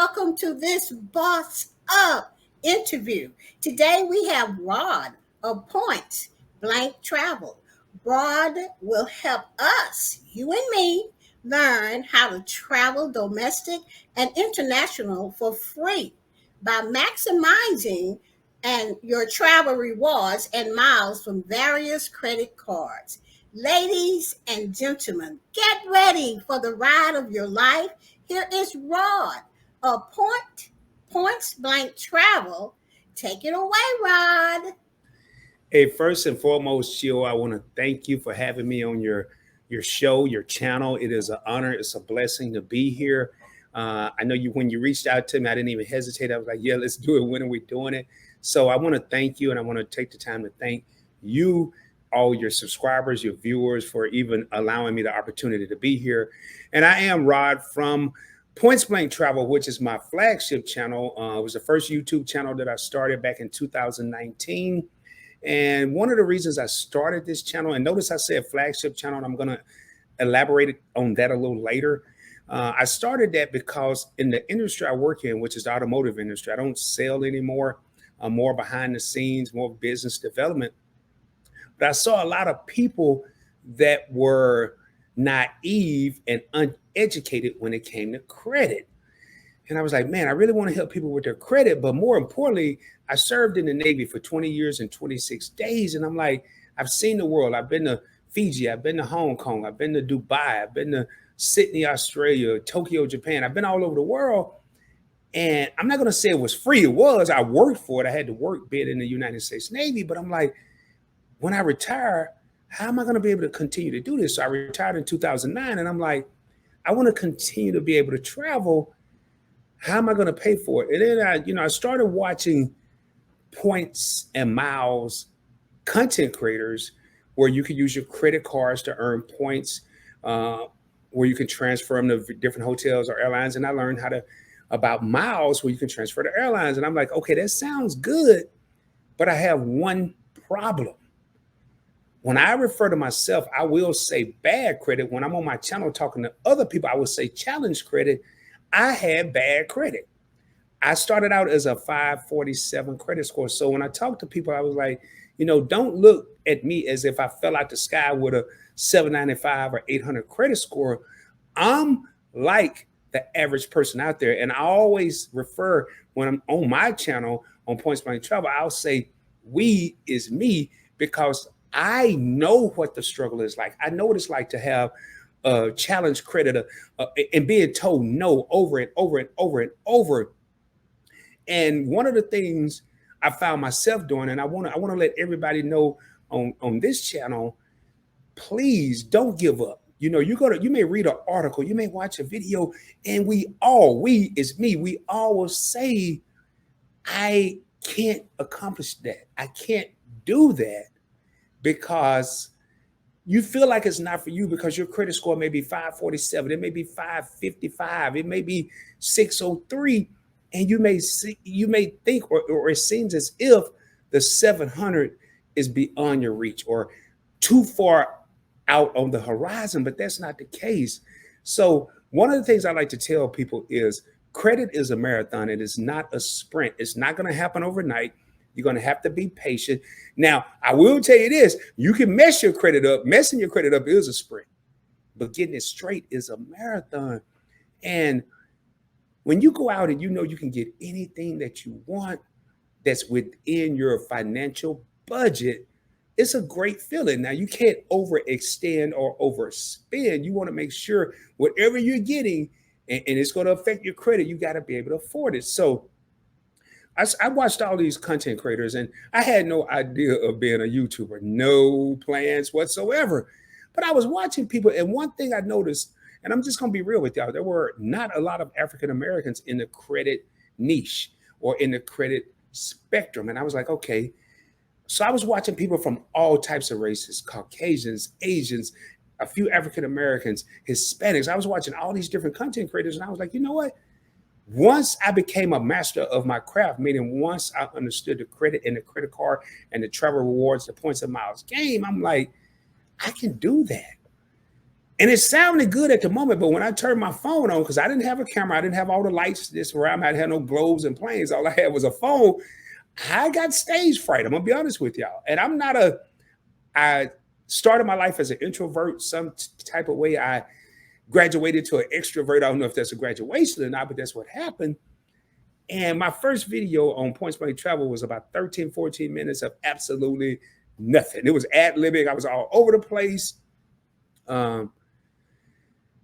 welcome to this Boss Up interview. Today we have Rod of Points Blank Travel. Rod will help us, you and me, learn how to travel domestic and international for free by maximizing your travel rewards and miles from various credit cards. Ladies and gentlemen, get ready for the ride of your life. Here is Rod of Points Blank Travel. Take it away, Rod. Hey, first and foremost, Jill, I want to thank you for having me on your show, your channel. It is an honor. It's a blessing to be here. I know you when you reached out to me, I didn't even hesitate. I was like, yeah, let's do it. When are we doing it? So I want to thank you, and I want to take the time to thank you, all your subscribers, your viewers, for even allowing me the opportunity to be here. And I am Rod from Points Blank Travel, which is my flagship channel. It was the first YouTube channel that I started back in 2019. And one of the reasons I started this channel, and notice I said flagship channel, and I'm going to elaborate on that a little later. I started that because in the industry I work in, which is the automotive industry, I don't sell anymore. I'm more behind the scenes, more business development. But I saw a lot of people that were naive and uneducated when it came to credit. And I was like, man, I really want to help people with their credit. But more importantly, I served in the Navy for 20 years and 26 days. And I'm like, I've seen the world. I've been to Fiji. I've been to Hong Kong. I've been to Dubai. I've been to Sydney, Australia, Tokyo, Japan. I've been all over the world. And I'm not going to say it was free. It was. I worked for it. I had to work being in the United States Navy. But I'm like, when I retire, how am I going to be able to continue to do this? So I retired in 2009. And I'm like, I want to continue to be able to travel. How am I going to pay for it? And then I started watching points and miles content creators where you could use your credit cards to earn points, where you can transfer them to different hotels or airlines. And I learned about miles where you can transfer to airlines. And I'm like, okay, that sounds good, but I have one problem. When I refer to myself, I will say bad credit. When I'm on my channel talking to other people, I will say challenge credit. I had bad credit. I started out as a 547 credit score. So when I talk to people, I was like, don't look at me as if I fell out the sky with a 795 or 800 credit score. I'm like the average person out there. And I always refer, when I'm on my channel on Points Blank Travel, I'll say we is me, because I know what the struggle is like. I know what it's like to have challenge credit and being told no over and over and over and over. And one of the things I found myself doing, and I want to let everybody know on this channel, please don't give up. You may read an article, you may watch a video, and we is me, we all will say, I can't accomplish that. I can't do that, because you feel like it's not for you, because your credit score may be 547, it may be 555, it may be 603, and you may think, or it seems as if the 700 is beyond your reach or too far out on the horizon, but that's not the case. So one of the things I like to tell people is credit is a marathon. It is not a sprint. It's not going to happen overnight. You're going to have to be patient. Now, I will tell you this, you can mess your credit up. Messing your credit up is a sprint, but getting it straight is a marathon. And when you go out and you can get anything that you want that's within your financial budget, it's a great feeling. Now, you can't overextend or overspend. You want to make sure whatever you're getting, and it's going to affect your credit, you got to be able to afford it. So I watched all these content creators, and I had no idea of being a YouTuber, no plans whatsoever. But I was watching people, and one thing I noticed, and I'm just going to be real with y'all, there were not a lot of African Americans in the credit niche or in the credit spectrum. And I was like, okay. So I was watching people from all types of races, Caucasians, Asians, a few African Americans, Hispanics. I was watching all these different content creators, and I was like, you know what? Once I became a master of my craft, meaning once I understood the credit and the credit card and the travel rewards, the points and miles game, I'm like, I can do that. And it sounded good at the moment, but when I turned my phone on, because I didn't have a camera, I didn't have all the lights this around, I had no globes and planes. All I had was a phone. I got stage fright. I'm gonna be honest with y'all. And I started my life as an introvert, some type of way. I graduated to an extrovert. I don't know if that's a graduation or not, but that's what happened. And my first video on Points Blank Travel was about 13, 14 minutes of absolutely nothing. It was ad-libbing. I was all over the place. Um,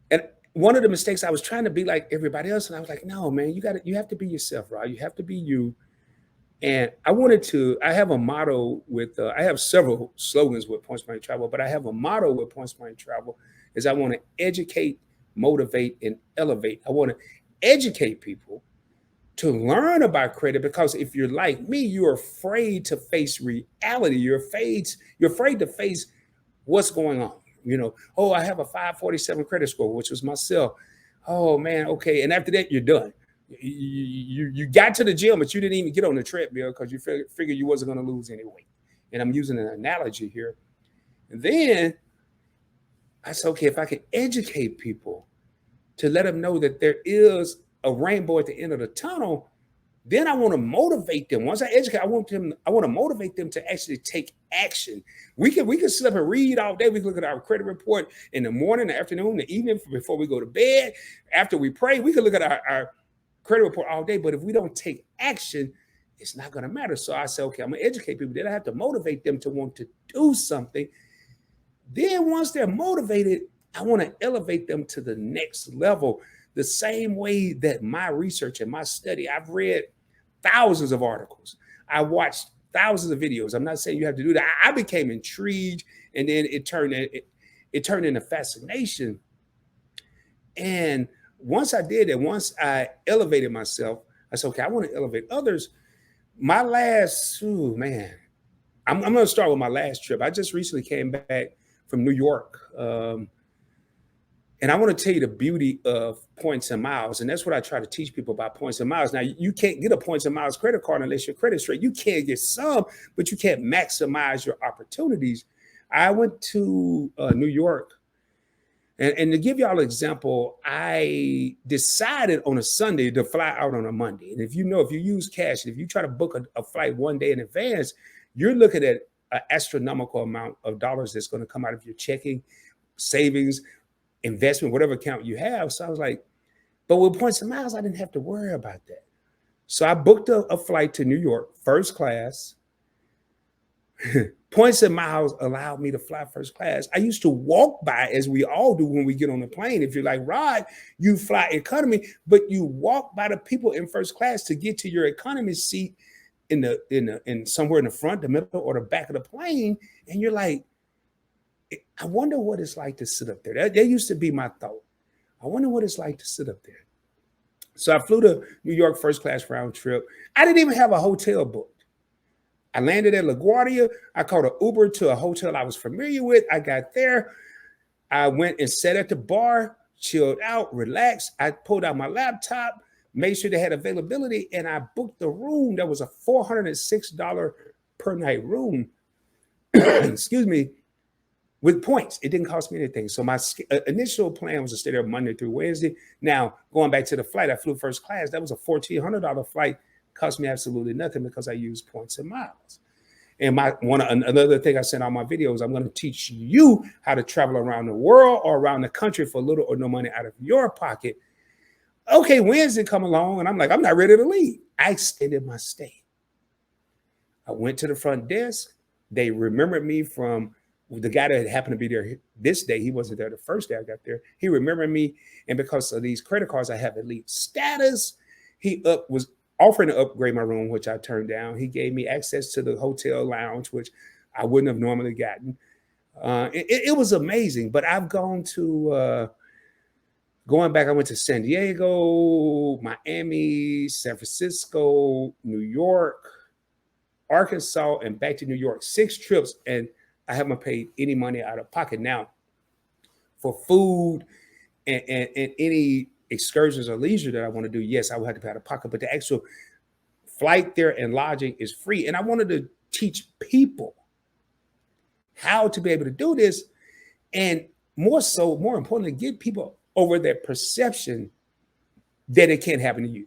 and one of the mistakes, I was trying to be like everybody else. And I was like, no, man, you have to be yourself, Rod. You have to be you. And I have a motto I have several slogans with Points Blank Travel, but I have a motto with Points Blank Travel is I want to educate, motivate, and elevate. I want to educate people to learn about credit, because if you're like me, you're afraid to face reality. You're afraid to face what's going on. Oh, I have a 547 credit score, which was myself. Oh man, okay. And after that, you're done. You got to the gym, but you didn't even get on the treadmill because you figured you wasn't going to lose any weight. And I'm using an analogy here. And then I said, okay, if I can educate people to let them know that there is a rainbow at the end of the tunnel, then I want to motivate them. Once I educate, I want to motivate them to actually take action. We can sit up and read all day. We can look at our credit report in the morning, the afternoon, the evening, before we go to bed. After we pray, we can look at our credit report all day. But if we don't take action, it's not going to matter. So I said, okay, I'm going to educate people. Then I have to motivate them to want to do something. Then once they're motivated, I want to elevate them to the next level. The same way that my research and my study, I've read thousands of articles. I watched thousands of videos. I'm not saying you have to do that. I became intrigued, and then it turned into fascination. And once I did it, once I elevated myself, I said, okay, I want to elevate others. My last, man, I'm going to start with my last trip. I just recently came back from New York. And I want to tell you the beauty of points and miles. And that's what I try to teach people about points and miles. Now, you can't get a points and miles credit card unless your credit's straight. You can get some, but you can't maximize your opportunities. I went to New York. And to give y'all an example, I decided on a Sunday to fly out on a Monday. And if you use cash, if you try to book a flight one day in advance, you're looking at an astronomical amount of dollars that's going to come out of your checking, savings, investment, whatever account you have. So I was like, but with points and miles, I didn't have to worry about that. So I booked a flight to New York, first class. Points and miles allowed me to fly first class. I used to walk by, as we all do when we get on the plane. If you're like Rod, you fly economy, but you walk by the people in first class to get to your economy seat in somewhere in the front, the middle, or the back of the plane, and you're like, I wonder what it's like to sit up there. That used to be my thought. I wonder what it's like to sit up there. So I flew to New York first class round trip. I didn't even have a hotel booked. I landed at LaGuardia. I called an Uber to a hotel I was familiar with. I got there. I went and sat at the bar, chilled out, relaxed. I pulled out my laptop, made sure they had availability, and I booked the room. That was a $406 per night room. Excuse me. With points. It didn't cost me anything. So my initial plan was to stay there Monday through Wednesday. Now, going back to the flight, I flew first class. That was a $1,400 flight. Cost me absolutely nothing because I used points and miles. And another thing I said on my videos, I'm going to teach you how to travel around the world or around the country for little or no money out of your pocket. Okay, Wednesday come along, and I'm like, I'm not ready to leave. I extended my stay. I went to the front desk. They remembered me from the guy that happened to be there this day. He wasn't there the first day I got there. He remembered me. And because of these credit cards, I have elite status. He was offering to upgrade my room, which I turned down. He gave me access to the hotel lounge, which I wouldn't have normally gotten. It was amazing. But I've gone back, I went to San Diego, Miami, San Francisco, New York, Arkansas, and back to New York. 6 trips, and I haven't paid any money out of pocket. Now, for food and any excursions or leisure that I want to do, yes, I will have to pay out of pocket, but the actual flight there and lodging is free. And I wanted to teach people how to be able to do this. And more importantly, get people over their perception that it can't happen to you.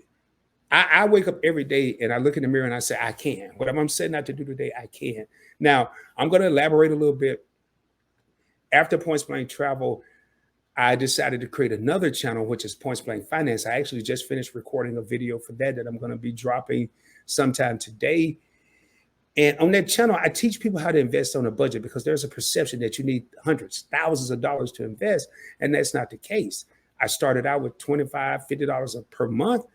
I wake up every day and I look in the mirror and I say, I can. Whatever I'm setting out to do today, I can. Now, I'm going to elaborate a little bit. After Points Blank Travel, I decided to create another channel, which is Points Blank Finance. I actually just finished recording a video for that I'm going to be dropping sometime today. And on that channel, I teach people how to invest on a budget, because there's a perception that you need hundreds, thousands of dollars to invest. And that's not the case. I started out with $25, $50 per month.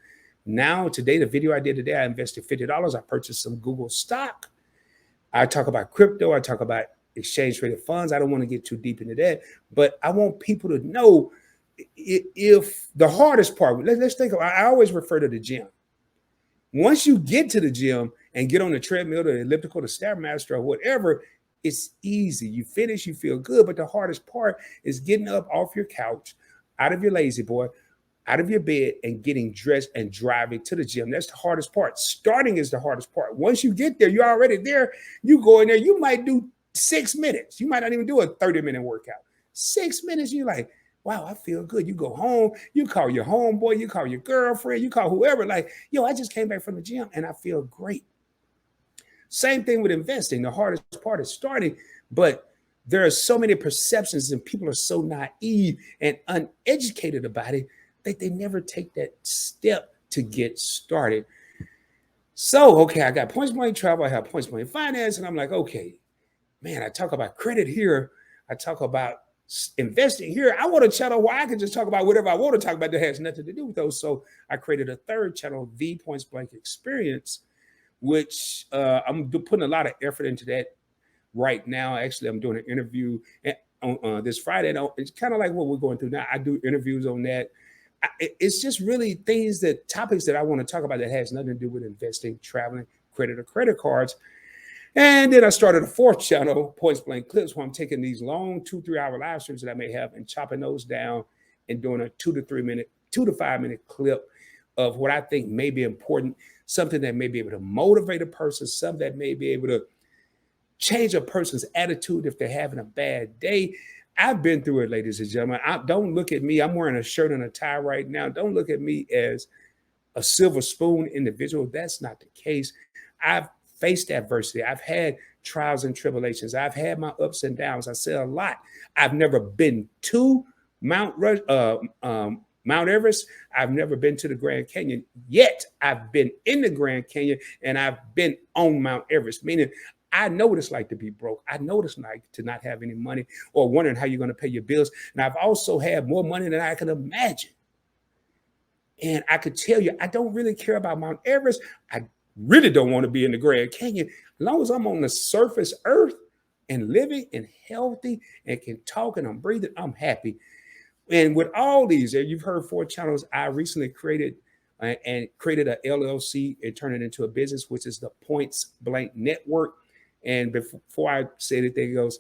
Now, today, the video I did today, I invested $50. I purchased some Google stock. I talk about crypto. I talk about exchange traded funds. I don't want to get too deep into that, but I want people to know if the hardest part, let's think of, I always refer to the gym. Once you get to the gym and get on the treadmill, the elliptical, the Stairmaster, or whatever, it's easy. You finish, you feel good, but the hardest part is getting up off your couch, out of your lazy boy, out of your bed, and getting dressed and driving to the gym. That's the hardest part. Starting is the hardest part. Once you get there, you're already there. You go in there, you might do 6 minutes. You might not even do a 30-minute workout. 6 minutes, you're like, wow, I feel good. You go home, you call your homeboy, you call your girlfriend, you call whoever, like, yo, I just came back from the gym and I feel great. Same thing with investing. The hardest part is starting, but there are so many perceptions and people are so naive and uneducated about it that they never take that step to get started. So, okay, I got Points Blank Travel, I have Points Blank Finance, and I'm like, okay, man, I talk about credit here. I talk about investing here. I want a channel where I can just talk about whatever I want to talk about that has nothing to do with those. So I created a third channel, The Points Blank Experience, which I'm putting a lot of effort into that right now. Actually, I'm doing an interview on this Friday. It's kind of like what we're going through now. I do interviews on that. It's just really topics that I want to talk about that has nothing to do with investing, traveling, credit, or credit cards. And then I started a fourth channel, Points Blank Clips, where I'm taking these long 2-3 hour live streams that I may have and chopping those down and doing a 2 to 5 minute clip of what I think may be important, something that may be able to motivate a person, something that may be able to change a person's attitude if they're having a bad day. I've been through it, ladies and gentlemen. Don't look at me. I'm wearing a shirt and a tie right now. Don't look at me as a silver spoon individual. That's not the case. I've faced adversity. I've had trials and tribulations. I've had my ups and downs. I say a lot. I've never been to Mount Everest. I've never been to the Grand Canyon. Yet I've been in the Grand Canyon and I've been on Mount Everest, meaning I know what it's like to be broke. I know what it's like to not have any money or wondering how you're going to pay your bills. And I've also had more money than I can imagine. And I could tell you, I don't really care about Mount Everest. I really don't want to be in the Grand Canyon. As long as I'm on the surface earth and living and healthy and can talk and I'm breathing, I'm happy. And with all these, you've heard 4 channels, I recently created a LLC and turned it into a business, which is the Points Blank Network. And before I say anything else,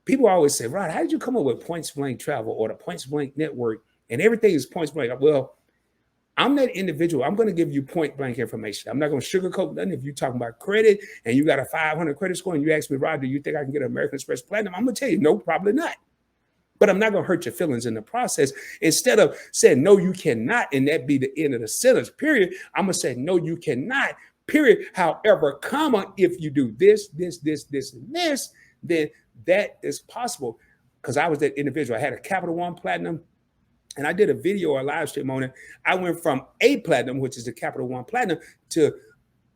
people always say, Rod, how did you come up with Points Blank Travel or the Points Blank Network? And everything is Points Blank. Well, I'm that individual. I'm going to give you point blank information. I'm not going to sugarcoat nothing. If you're talking about credit and you got a 500 credit score and you ask me, Rod, do you think I can get an American Express Platinum? I'm going to tell you, no, probably not. But I'm not going to hurt your feelings in the process. Instead of saying, no, you cannot, and that be the end of the sentence, period, I'm going to say, no, you cannot, period. However, comma, if you do this, and this, then that is possible. Because I was that individual. I had a Capital One Platinum. And I did a video or a live stream on it. I went from A Platinum, which is the Capital One Platinum, to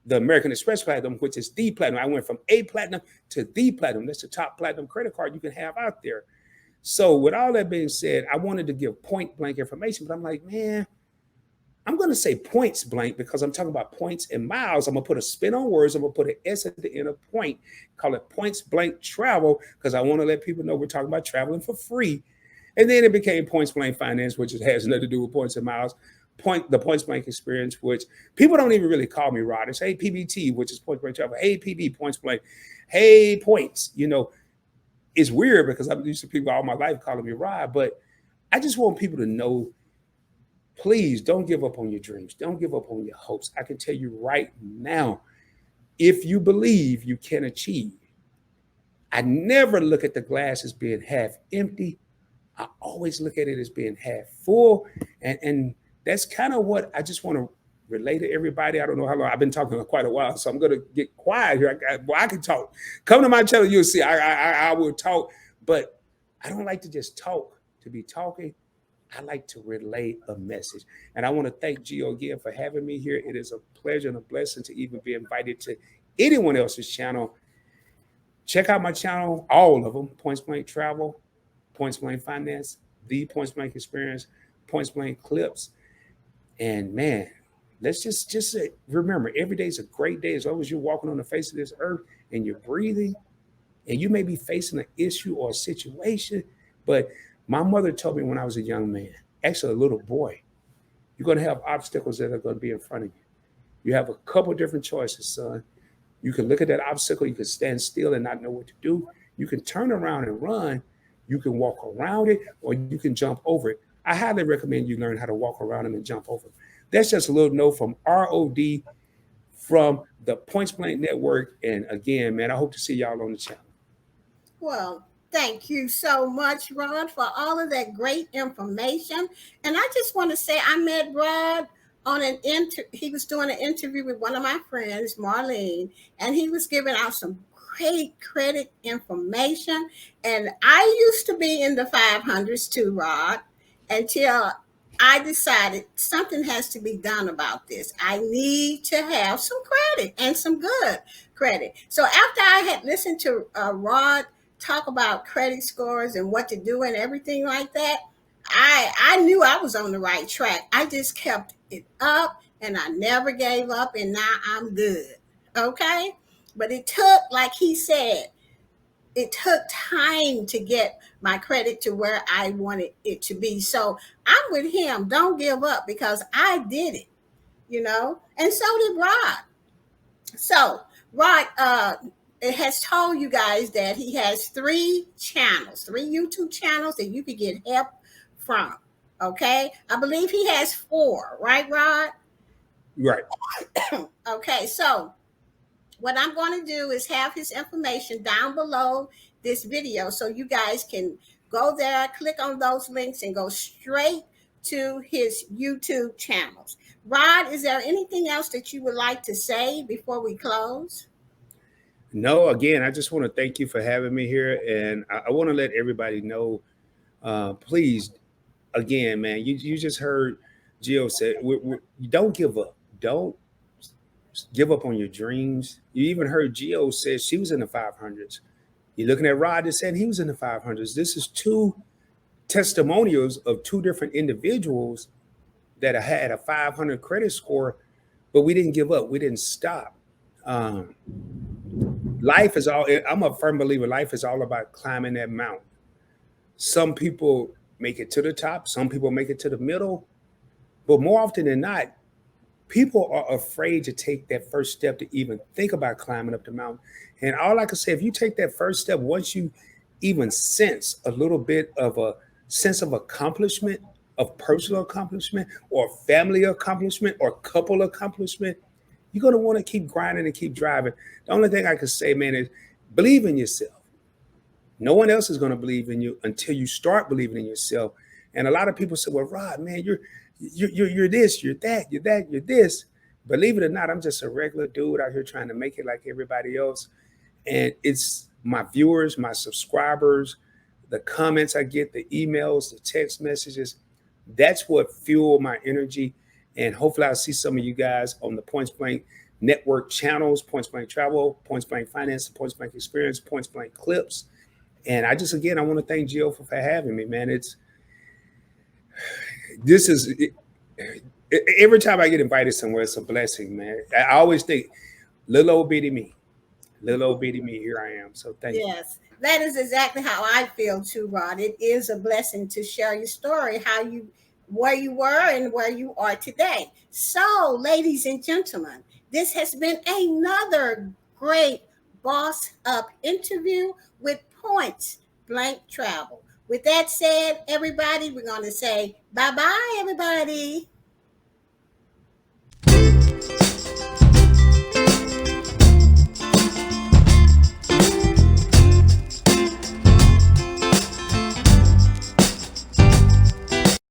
the American Express Platinum, which is the Platinum. I went from A Platinum to the Platinum. That's the top platinum credit card you can have out there. So with all that being said, I wanted to give point blank information, but I'm like, man, I'm going to say points blank because I'm talking about points and miles. I'm going to put a spin on words. I'm going to put an S at the end of point, call it Points Blank Travel, because I want to let people know we're talking about traveling for free. And then it became Points Blank Finance, which has nothing to do with points and miles. The Points Blank Experience, which people don't even really call me Rod. It's hey PBT, which is Points Blank Travel. Hey PB, Points Blank. Hey Points. You know, it's weird because I'm used to people all my life calling me Rod, but I just want people to know, please don't give up on your dreams. Don't give up on your hopes. I can tell you right now, if you believe, you can achieve. I never look at the glass as being half empty. I always look at it as being half full. And that's kind of what I just want to relate to everybody. I don't know how long I've been talking for quite a while, so I'm going to get quiet here. I can talk. Come to my channel, you'll see. I will talk, but I don't like to just talk to be talking. I like to relay a message. And I want to thank Gio again for having me here. It is a pleasure and a blessing to even be invited to anyone else's channel. Check out my channel, all of them: Points Blank Travel, Points Blank Finance, The Points Blank Experience, Points Blank Clips. And man, let's just remember, every day is a great day as long as you're walking on the face of this earth and you're breathing. And you may be facing an issue or a situation, but my mother told me when I was a young man, actually a little boy, you're going to have obstacles that are going to be in front of you. You have a couple different choices, son. You can look at that obstacle, you can stand still and not know what to do. You can turn around and run. You can walk around it, or you can jump over it. I highly recommend you learn how to walk around them and jump over them. That's just a little note from ROD from the Points Blank Network. And again, man, I hope to see y'all on the channel. Well, thank you so much, Rod, for all of that great information. And I just want to say I met Rod on he was doing an interview with one of my friends, Marlene, and he was giving out some great credit information. And I used to be in the 500s too, Rod, until I decided something has to be done about this. I need to have some credit, and some good credit. So after I had listened to Rod talk about credit scores and what to do and everything like that, I knew I was on the right track. I just kept it up and I never gave up, and now I'm good. Okay. But it took, like he said, it took time to get my credit to where I wanted it to be. So I'm with him. Don't give up, because I did it, and so did Rod. So Rod it has told you guys that he has 3 YouTube channels that you can get help from. Okay. I believe he has 4, right, Rod? Right. Okay. So what I'm going to do is have his information down below this video, so you guys can go there, click on those links, and go straight to his YouTube channels. Rod, is there anything else that you would like to say before we close? No, again, I just want to thank you for having me here. And I want to let everybody know, please, again, man, you just heard Gio say, don't give up. Don't give up on your dreams. You even heard Gio say she was in the 500s. You're looking at Rod that said he was in the 500s. This is 2 testimonials of 2 different individuals that had a 500 credit score, but we didn't give up. We didn't stop. Life is all, I'm a firm believer, life is all about climbing that mountain. Some people make it to the top. Some people make it to the middle. But more often than not, people are afraid to take that first step to even think about climbing up the mountain. And all I can say, if you take that first step, once you even sense a little bit of a sense of accomplishment, of personal accomplishment, or family accomplishment, or couple accomplishment, you're going to want to keep grinding and keep driving. The only thing I can say, man, is believe in yourself. No one else is going to believe in you until you start believing in yourself. And a lot of people say, well, Rod, man, you're this, you're that, you're this. Believe it or not, I'm just a regular dude out here trying to make it like everybody else. And it's my viewers, my subscribers, the comments I get, the emails, the text messages. That's what fuel my energy. And hopefully I'll see some of you guys on the Points Blank Network channels: Points Blank Travel, Points Blank Finance, Points Blank Experience, Points Blank Clips. And I just, again, I want to thank Gio for having me, man. Every time I get invited somewhere, it's a blessing, man. I always think, little old bitty me, here I am. So thank you. Yes, that is exactly how I feel too, Rod. It is a blessing to share your story, where you were and where you are today. So, ladies and gentlemen, this has been another great Boss Up interview with Points Blank Travel. With that said, everybody, we're going to say bye-bye, everybody.